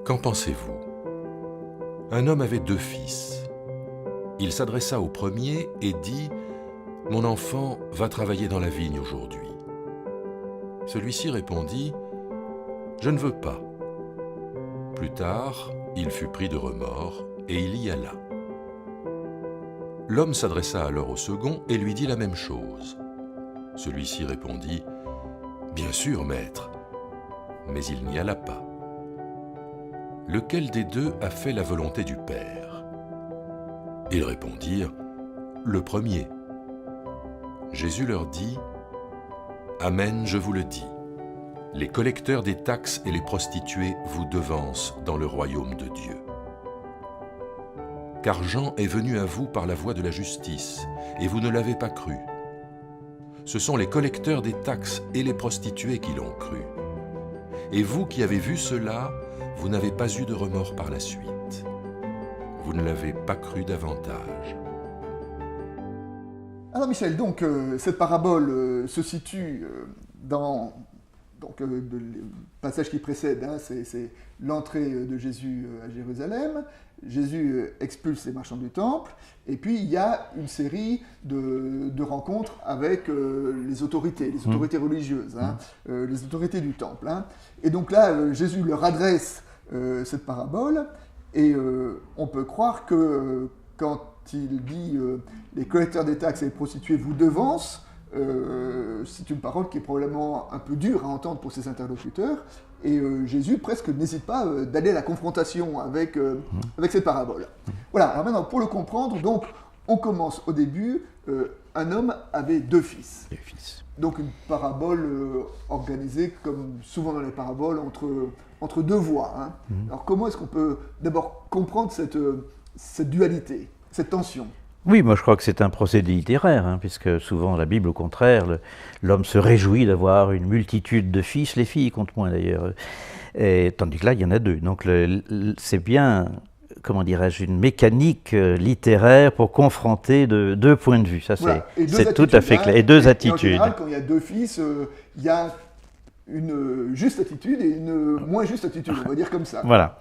Qu'en pensez-vous? Un homme avait 2 fils. Il s'adressa au premier et dit « Mon enfant va travailler dans la vigne aujourd'hui. » Celui-ci répondit « Je ne veux pas. » Plus tard, il fut pris de remords et il y alla. L'homme s'adressa alors au second et lui dit la même chose. Celui-ci répondit « Bien sûr, maître. » Mais il n'y alla pas. Lequel des 2 a fait la volonté du Père? Ils répondirent « Le premier. » Jésus leur dit « Amen, je vous le dis. Les collecteurs des taxes et les prostituées vous devancent dans le royaume de Dieu. Car Jean est venu à vous par la voie de la justice, et vous ne l'avez pas cru. Ce sont les collecteurs des taxes et les prostituées qui l'ont cru. Et vous qui avez vu cela, vous n'avez pas eu de remords par la suite. Vous ne l'avez pas cru davantage. » Alors Michel, donc cette parabole se situe dans le passage qui précède, hein, c'est l'entrée de Jésus à Jérusalem. Jésus expulse les marchands du temple, et puis il y a une série de rencontres avec les autorités religieuses, hein, les autorités du temple. Hein. Et donc là, Jésus leur adresse cette parabole, et on peut croire que quand il dit les collecteurs des taxes et les prostituées vous devancent, c'est une parole qui est probablement un peu dure à entendre pour ses interlocuteurs, et Jésus presque n'hésite pas d'aller à la confrontation avec cette parabole. Voilà, alors maintenant pour le comprendre, donc on commence au début, un homme avait 2 fils. 2 fils. Donc une parabole organisée, comme souvent dans les paraboles, entre 2 voix. Hein. Alors comment est-ce qu'on peut d'abord comprendre cette dualité, cette tension? Oui, moi je crois que c'est un procédé littéraire, hein, puisque souvent la Bible, au contraire, l'homme se réjouit d'avoir une multitude de fils, les filles comptent moins d'ailleurs, tandis que là il y en a 2. Donc c'est bien, comment dirais-je, une mécanique littéraire pour confronter 2 points de vue, ça voilà. c'est tout à fait clair, et 2 attitudes. En général, quand il y a 2 fils, il y a une juste attitude et une moins juste attitude, on va dire comme ça. Voilà.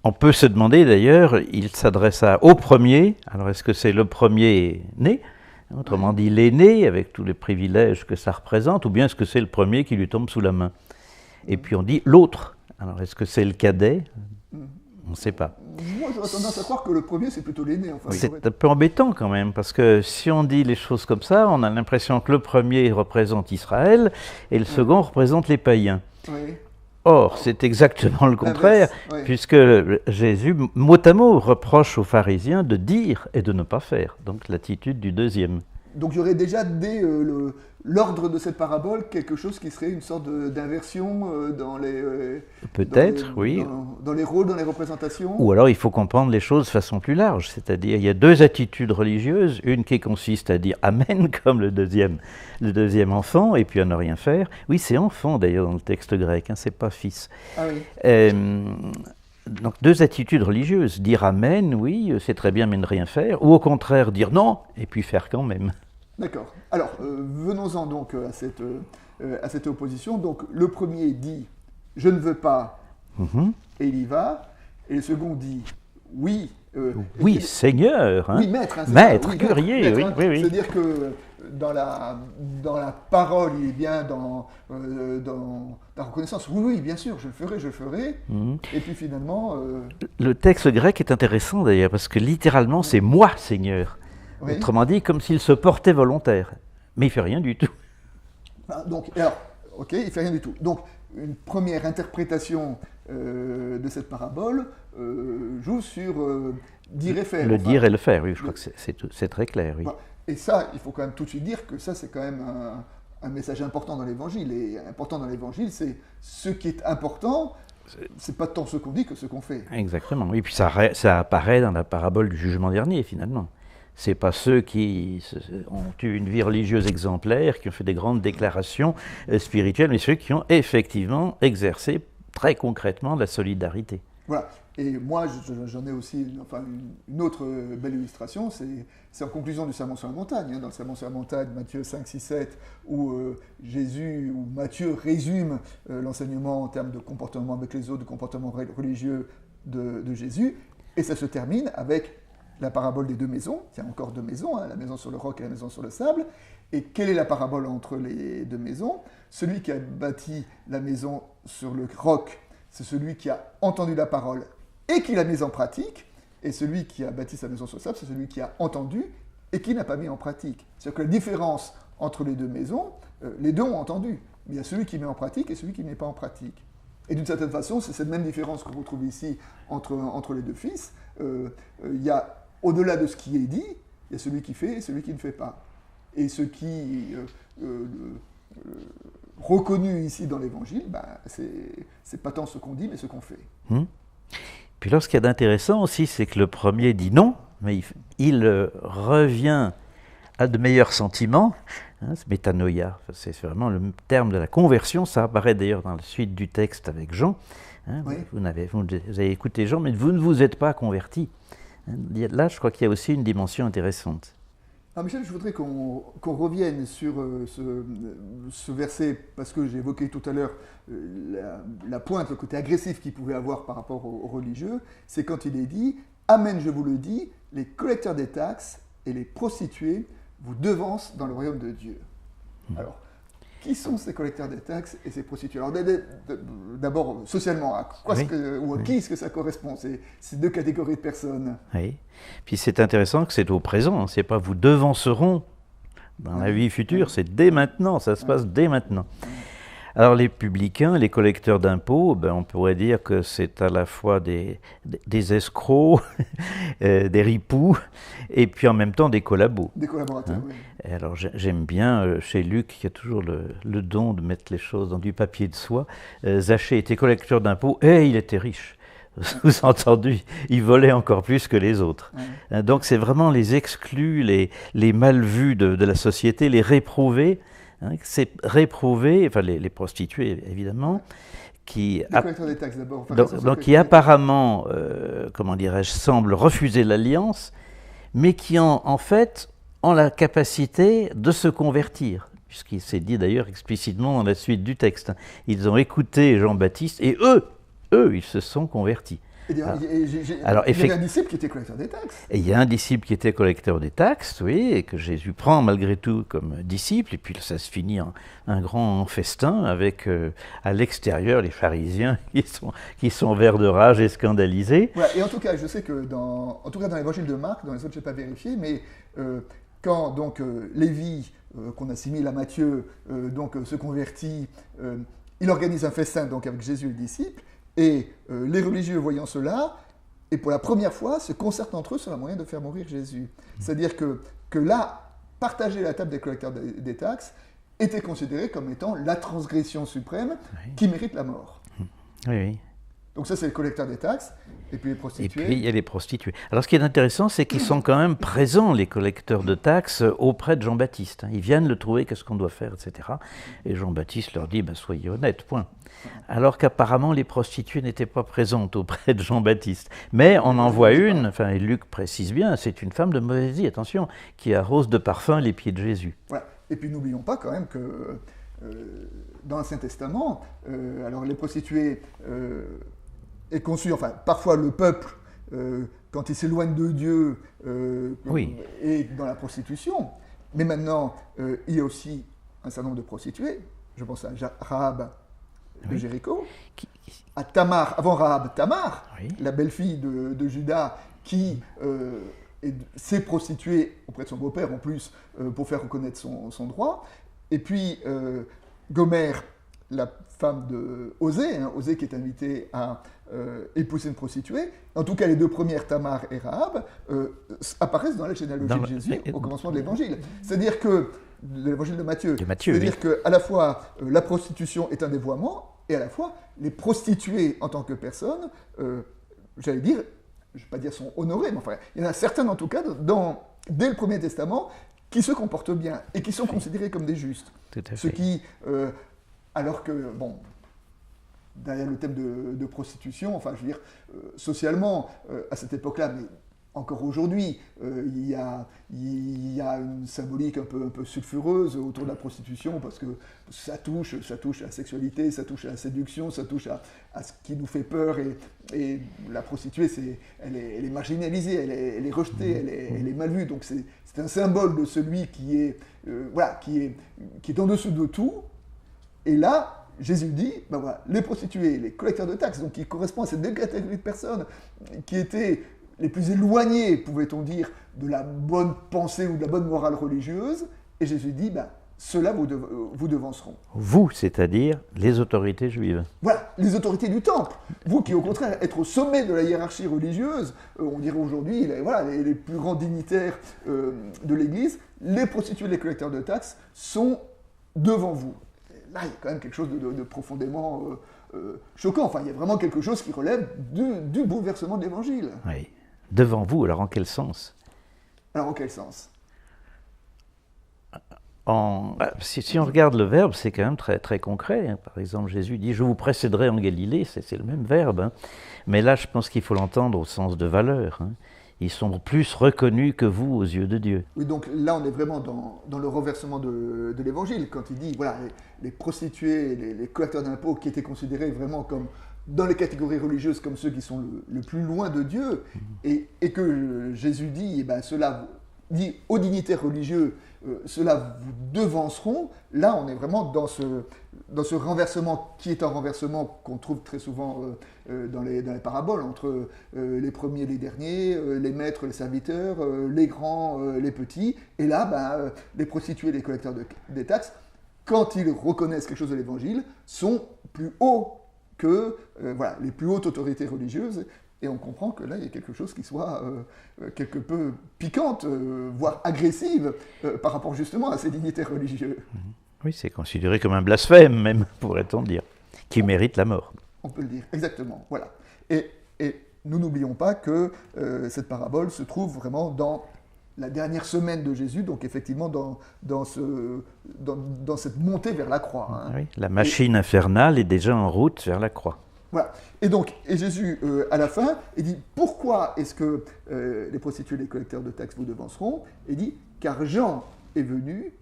On peut se demander d'ailleurs, il s'adressa au premier, alors est-ce que c'est le premier-né, autrement dit l'aîné, avec tous les privilèges que ça représente, ou bien est-ce que c'est le premier qui lui tombe sous la main? Et puis on dit l'autre, alors est-ce que c'est le cadet? On ne sait pas. Moi j'aurais tendance à croire que le premier c'est plutôt l'aîné. Enfin, c'est un peu embêtant quand même, parce que si on dit les choses comme ça, on a l'impression que le premier représente Israël, et le second représente les païens. Oui. Or, c'est exactement le contraire, puisque Jésus, mot à mot, reproche aux pharisiens de dire et de ne pas faire. Donc l'attitude du deuxième. Donc il y aurait déjà dès l'ordre de cette parabole quelque chose qui serait une sorte d'inversion dans les... Peut-être, oui. Dans les rôles, dans les représentations. Ou alors il faut comprendre les choses de façon plus large, c'est-à-dire il y a 2 attitudes religieuses, une qui consiste à dire Amen comme le deuxième enfant, et puis à ne rien faire. Oui, c'est enfant d'ailleurs dans le texte grec, hein, c'est pas fils. Ah oui. Donc 2 attitudes religieuses, dire Amen, oui, c'est très bien, mais ne rien faire, ou au contraire dire non, et puis faire quand même. D'accord. Alors, venons-en donc à cette opposition. Donc, le premier dit « je ne veux pas » et il y va. Et le second dit « oui ». Oui, Seigneur. Hein. Oui, maître. Hein, maître, ça. curier, maître, hein. oui. C'est-à-dire que dans la parole, il est bien dans la reconnaissance. Oui, bien sûr, je le ferai. Et puis finalement... Le texte grec est intéressant d'ailleurs, parce que littéralement, c'est « moi, Seigneur ». Oui. Autrement dit, comme s'il se portait volontaire. Mais il ne fait rien du tout. Donc, alors, ok, il ne fait rien du tout. Donc, une première interprétation de cette parabole joue sur dire et faire. Le dire et le faire, oui, je crois que c'est très clair. Oui. Et ça, il faut quand même tout de suite dire que ça, c'est quand même un message important dans l'Évangile. Et important dans l'Évangile, c'est ce qui est important, c'est pas tant ce qu'on dit que ce qu'on fait. Exactement, oui, puis ça apparaît dans la parabole du jugement dernier, finalement. C'est pas ceux qui ont eu une vie religieuse exemplaire, qui ont fait des grandes déclarations spirituelles, mais ceux qui ont effectivement exercé très concrètement la solidarité. Voilà. Et moi, j'en ai aussi une autre belle illustration, c'est en conclusion du Sermon sur la montagne. Dans le Sermon sur la montagne, Matthieu 5, 6, 7, où Matthieu résume l'enseignement en termes de comportement avec les autres, de comportement religieux de Jésus. Et ça se termine avec la parabole des deux maisons. Il y a encore deux maisons, la maison sur le roc et la maison sur le sable. Et quelle est la parabole entre les deux maisons? Celui qui a bâti la maison sur le roc, c'est celui qui a entendu la parole et qui l'a mise en pratique. Et celui qui a bâti sa maison sur le sable, c'est celui qui a entendu et qui n'a pas mis en pratique. C'est-à-dire que la différence entre les deux maisons, les deux ont entendu. Mais il y a celui qui met en pratique et celui qui ne met pas en pratique. Et d'une certaine façon, c'est cette même différence qu'on retrouve ici entre les deux fils. Il y a, au-delà de ce qui est dit, il y a celui qui fait et celui qui ne fait pas. Et ce qui est reconnu ici dans l'Évangile, c'est pas tant ce qu'on dit, mais ce qu'on fait. Puis là, ce qu'il y a d'intéressant aussi, c'est que le premier dit non, mais il revient à de meilleurs sentiments, c'est métanoïa, c'est vraiment le terme de la conversion, ça apparaît d'ailleurs dans la suite du texte avec Jean. Oui. Vous avez écouté Jean, mais vous ne vous êtes pas convertis. Là, je crois qu'il y a aussi une dimension intéressante. Alors Michel, je voudrais qu'on revienne sur ce verset, parce que j'ai évoqué tout à l'heure la pointe, le côté agressif qu'il pouvait avoir par rapport aux religieux. C'est quand il est dit « Amen, je vous le dis, les collecteurs des taxes et les prostituées vous devancent dans le royaume de Dieu. » Alors, qui sont ces collecteurs des taxes et ces prostituées? Alors d'abord, socialement, à qui est-ce que ça correspond, ces deux catégories de personnes? Oui. Puis c'est intéressant que c'est au présent, c'est pas vous devanceront dans la vie future, c'est dès maintenant, ça se passe dès maintenant. Alors les publicains, les collecteurs d'impôts, on pourrait dire que c'est à la fois des escrocs, des ripoux, et puis en même temps des collabos. Des collaborateurs, oui. Et alors j'aime bien, chez Luc, qui a toujours le don de mettre les choses dans du papier de soie, Zachée était collecteur d'impôts et il était riche. Sous-entendu, il volait encore plus que les autres. Donc c'est vraiment les exclus, les mal vus de la société, les réprouvés. C'est réprouvé, enfin les prostituées évidemment, qui apparemment, comment dirais-je, semblent refuser l'alliance, mais qui en fait ont la capacité de se convertir, puisqu'il s'est dit d'ailleurs explicitement dans la suite du texte. Ils ont écouté Jean-Baptiste et eux, ils se sont convertis. Il y avait un disciple qui était collecteur des taxes. Et il y a un disciple qui était collecteur des taxes, oui, et que Jésus prend malgré tout comme disciple, et puis ça se finit en un grand festin avec à l'extérieur les pharisiens qui sont verts de rage et scandalisés. Ouais, et en tout cas, je sais que dans l'évangile de Marc, dans les autres je n'ai pas vérifié, mais quand donc Lévi, qu'on assimile à Matthieu, se convertit, il organise un festin donc avec Jésus et le disciple. Et les religieux voyant cela, et pour la première fois, se concertent entre eux sur un moyen de faire mourir Jésus. C'est-à-dire que là, partager la table des collecteurs des taxes était considéré comme étant la transgression suprême qui mérite la mort. Oui. Donc ça, c'est le collecteur des taxes, et puis les prostituées. Et puis, il y a les prostituées. Alors, ce qui est intéressant, c'est qu'ils sont quand même présents, les collecteurs de taxes, auprès de Jean-Baptiste. Ils viennent le trouver, qu'est-ce qu'on doit faire, etc. Et Jean-Baptiste leur dit, soyez honnêtes, point. Alors qu'apparemment, les prostituées n'étaient pas présentes auprès de Jean-Baptiste. Mais on en voit une, et Luc précise bien, c'est une femme de mauvaise vie, attention, qui arrose de parfum les pieds de Jésus. Voilà. Et puis, n'oublions pas quand même que dans l'Ancien Testament, alors les prostituées... est conçu, parfois le peuple, quand il s'éloigne de Dieu, est dans la prostitution. Mais maintenant, il y a aussi un certain nombre de prostituées. Je pense à Rahab de Jéricho, à Tamar, avant Rahab, Tamar, la belle-fille de Judas, qui s'est prostituée auprès de son beau-père en plus, pour faire reconnaître son droit. Et puis, Gomer, la femme de Osée, Osée qui est invitée à épouser une prostituée. En tout cas, les deux premières, Tamar et Rahab, apparaissent dans la généalogie de Jésus au commencement de l'Évangile. C'est-à-dire que, de l'Évangile de Matthieu, c'est-à-dire qu'à la fois la prostitution est un dévoiement, et à la fois les prostituées en tant que personnes, j'allais dire, je ne vais pas dire sont honorées, mais il y en a certaines en tout cas, dès le Premier Testament, qui se comportent bien et qui sont considérées comme des justes. Tout à fait. Ce qui... alors que, derrière le thème de prostitution. Enfin, je veux dire, socialement, à cette époque-là, mais encore aujourd'hui, il y a une symbolique un peu sulfureuse autour de la prostitution, parce que ça touche à la sexualité, ça touche à la séduction, ça touche à ce qui nous fait peur, et la prostituée, elle est marginalisée, elle est rejetée, elle est mal vue, donc c'est un symbole de celui qui est en dessous de tout. Et là, Jésus dit, ben voilà, les prostituées, les collecteurs de taxes, donc qui correspondent à cette deux catégories de personnes qui étaient les plus éloignés, pouvait-on dire, de la bonne pensée ou de la bonne morale religieuse, et Jésus dit, ben, ceux-là vous devanceront. Vous, c'est-à-dire les autorités juives. Voilà, les autorités du temple. Vous qui, au contraire, êtes au sommet de la hiérarchie religieuse, on dirait aujourd'hui, les plus grands dignitaires de l'Église, les prostituées, les collecteurs de taxes sont devant vous. Et là, il y a quand même quelque chose de profondément choquant. Enfin, il y a vraiment quelque chose qui relève du bouleversement de l'Évangile. Oui. Devant vous, alors en quel sens? Alors en quel sens? Si on regarde le verbe, c'est quand même très, très concret. Hein. Par exemple, Jésus dit « Je vous précéderai en Galilée », c'est le même verbe. Hein. Mais là, je pense qu'il faut l'entendre au sens de valeur. Hein. Ils sont plus reconnus que vous aux yeux de Dieu. Oui, donc là, on est vraiment dans le renversement de l'Évangile, quand il dit, voilà, les prostituées, les collecteurs d'impôts qui étaient considérés vraiment comme, dans les catégories religieuses, comme ceux qui sont le plus loin de Dieu, et que Jésus dit, eh ben, cela dit aux dignitaires religieux, ceux-là vous devanceront. Là, on est vraiment dans ce renversement qui est un renversement qu'on trouve très souvent dans les paraboles, entre les premiers et les derniers, les maîtres, les serviteurs, les grands, les petits. Et là, ben, les prostituées, les collecteurs des taxes, quand ils reconnaissent quelque chose de l'Évangile, sont plus hauts que les plus hautes autorités religieuses. Et on comprend que là, il y a quelque chose qui soit quelque peu piquante, voire agressive, par rapport justement à ces dignitaires religieux. Oui, c'est considéré comme un blasphème, même, pourrait-on dire, qui mérite la mort. On peut le dire, exactement, voilà. Et nous n'oublions pas que cette parabole se trouve vraiment dans la dernière semaine de Jésus, donc effectivement dans cette montée vers la croix. Hein. Oui, la machine infernale est déjà en route vers la croix. Voilà. Et Jésus, à la fin, il dit « Pourquoi est-ce que les prostituées et les collecteurs de taxes vous devanceront ?» Il dit « Car Jean est venu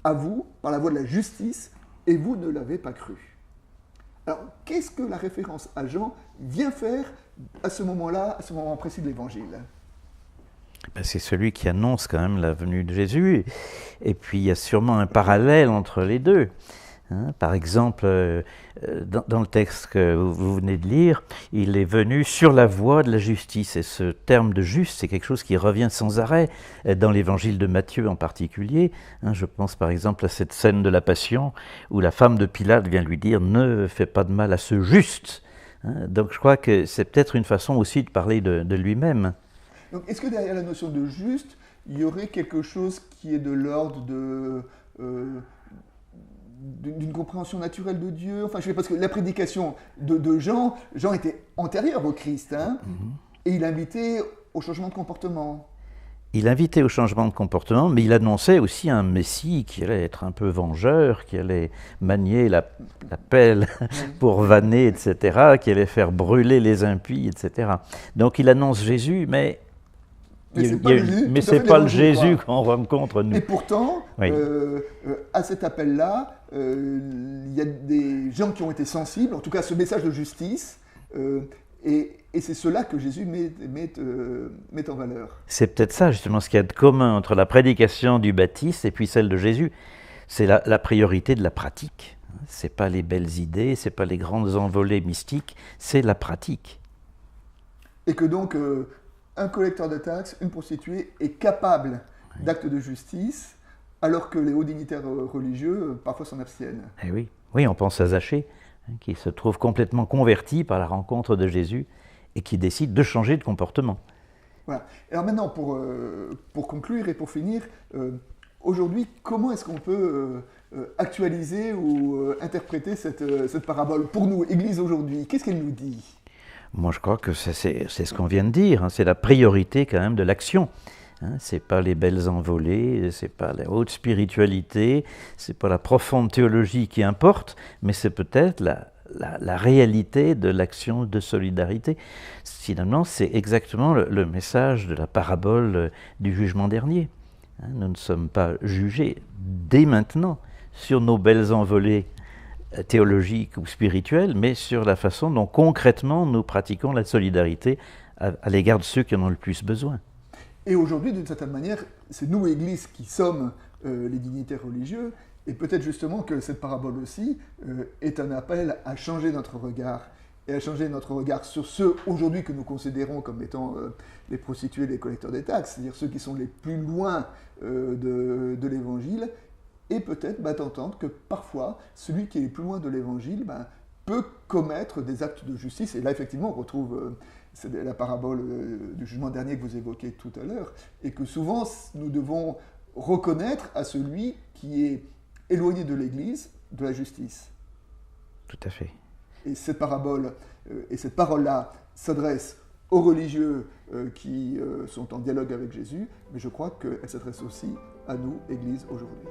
à vous par la voie de la justice, et vous ne l'avez pas cru. » Alors, qu'est-ce que la référence à Jean vient faire à ce moment-là, à ce moment précis de l'Évangile ? Ben, c'est celui qui annonce quand même la venue de Jésus. Et puis, il y a sûrement un parallèle entre les deux. Hein, par exemple, dans le texte que vous venez de lire, il est venu sur la voie de la justice. Et ce terme de juste, c'est quelque chose qui revient sans arrêt dans l'évangile de Matthieu en particulier. Hein, je pense par exemple à cette scène de la Passion où la femme de Pilate vient lui dire « Ne fais pas de mal à ce juste hein, ». Donc je crois que c'est peut-être une façon aussi de parler de lui-même. Donc, est-ce que derrière la notion de juste, il y aurait quelque chose qui est de l'ordre d'une compréhension naturelle de Dieu? Enfin, je sais, parce que la prédication de Jean était antérieure au Christ, hein, et il invitait au changement de comportement. Il invitait au changement de comportement, mais il annonçait aussi un Messie qui allait être un peu vengeur, qui allait manier la pelle pour vanner, etc., qui allait faire brûler les impies, etc. Donc il annonce Jésus, mais c'est pas le Jésus qu'on rencontre nous. Et pourtant, oui. À cet appel-là, il y a des gens qui ont été sensibles, en tout cas à ce message de justice, et c'est cela que Jésus met en valeur. C'est peut-être ça justement ce qu'il y a de commun entre la prédication du Baptiste et puis celle de Jésus. C'est la priorité de la pratique. C'est pas les belles idées, c'est pas les grandes envolées mystiques, c'est la pratique. Et que donc un collecteur de taxes, une prostituée est capable d'actes de justice, alors que les hauts dignitaires religieux parfois s'en abstiennent. Et oui, on pense à Zachée, qui se trouve complètement converti par la rencontre de Jésus et qui décide de changer de comportement. Voilà. Alors maintenant, pour conclure et pour finir, aujourd'hui, comment est-ce qu'on peut actualiser ou interpréter cette parabole pour nous, Église aujourd'hui? Qu'est-ce qu'elle nous dit? Moi, je crois que c'est ce qu'on vient de dire, hein, c'est la priorité quand même de l'action. Hein, c'est pas les belles envolées, c'est pas la haute spiritualité, c'est pas la profonde théologie qui importe, mais c'est peut-être la réalité de l'action de solidarité. Finalement, c'est exactement le message de la parabole du jugement dernier. Nous ne sommes pas jugés dès maintenant sur nos belles envolées théologiques ou spirituelles, mais sur la façon dont concrètement nous pratiquons la solidarité à l'égard de ceux qui en ont le plus besoin. Et aujourd'hui, d'une certaine manière, c'est nous, Église, qui sommes les dignitaires religieux, et peut-être justement que cette parabole aussi est un appel à changer notre regard, et à changer notre regard sur ceux aujourd'hui que nous considérons comme étant les prostituées, les collecteurs des taxes, c'est-à-dire ceux qui sont les plus loin de l'Évangile, et peut-être d'entendre que parfois, celui qui est le plus loin de l'Évangile peut commettre des actes de justice, et là effectivement on retrouve c'est la parabole du jugement dernier que vous évoquiez tout à l'heure, et que souvent nous devons reconnaître à celui qui est éloigné de l'Église, de la justice. Tout à fait. Et cette parabole et cette parole-là s'adresse aux religieux qui sont en dialogue avec Jésus, mais je crois qu'elle s'adresse aussi à nous, Église, aujourd'hui.